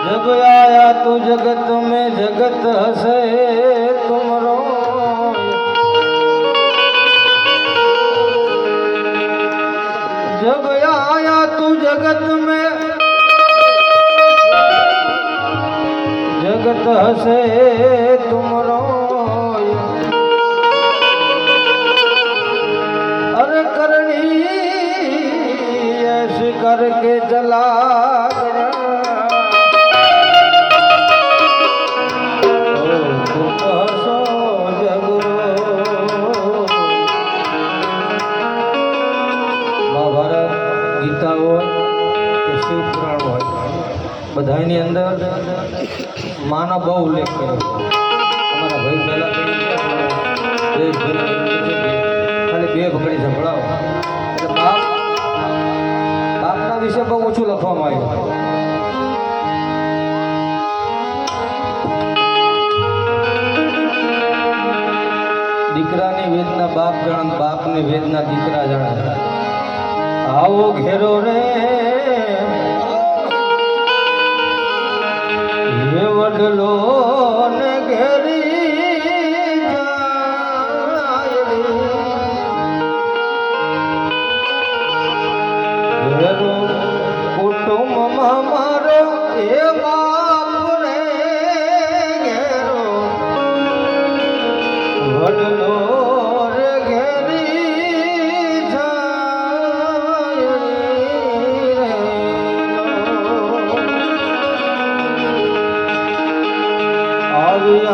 जब आया तू जगत में जगत हसे तुमरो जब आया तू जगत में जगत हसे तुमरो अरे करनी ऐसे करके चला બધાની અંદર માનો બહુ ઉલ્લેખ કર્યો. અમારા ભાઈ પહેલા ખાલી બે ભકડી સંભળાવો એટલે બાપના વિશે બહુ ઓછું લખવામાં આવ્યું. દીકરાની વેદના બાપ જાણે, બાપની વેદના દીકરા જાણે. આવો ઘેરો રે વડલો ને ઘેરી ઘેરો કુટુંબમાં મારો એ બાપ રે ઘેરો વડલો રે ઘેરી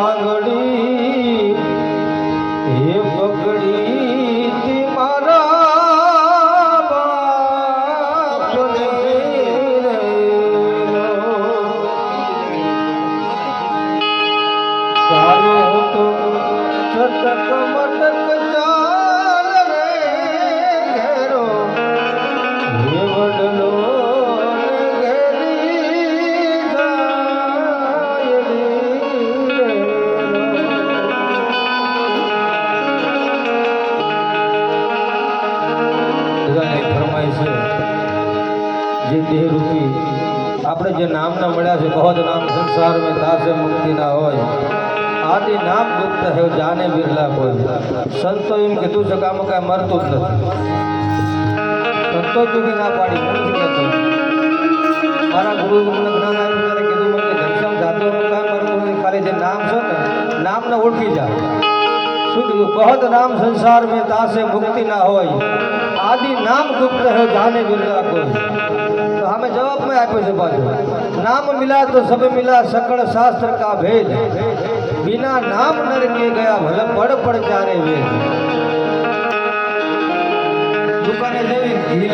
આંગળી હે પકડી તી મારા બાપને ચાલો તો ચટક મટક ચાલ રે ઘેરો હે વડલો જે દેહ રૂપી આપણે જે નામના મળ્યા છે બહુ નામ સંસાર में तासे मुक्ति ना હોય આદિ નામ ગુપ્ત है जाने बिरला કોઈ. સંતો એમ કીધું છે કે આમાં કાંઈ મરતું જ નથી. સંતો ચૂકી ના પાડી નથી કહેતો. મારા ગુરુ મને જ્ઞાન આપ્યું ત્યારે કીધું મને કે ઘનશ્યામ જાતો કાંઈ મરતું નથી, ખાલી જે નામ છે ને નામને ઓળખી જાઓ. શું કીધું? બહુ નામ સંસાર में तासे मुक्ति ना હોય आदि नाम गुप्त है जाने बिरला કોઈ. तो हमें जवाब में आप्યો છે પાછો. नाम मिला तो सब मिला सकल शास्त्र का भेद बिना नाम नर के गया भले पड़ पड़ चारे वेद. દુકાને જઈ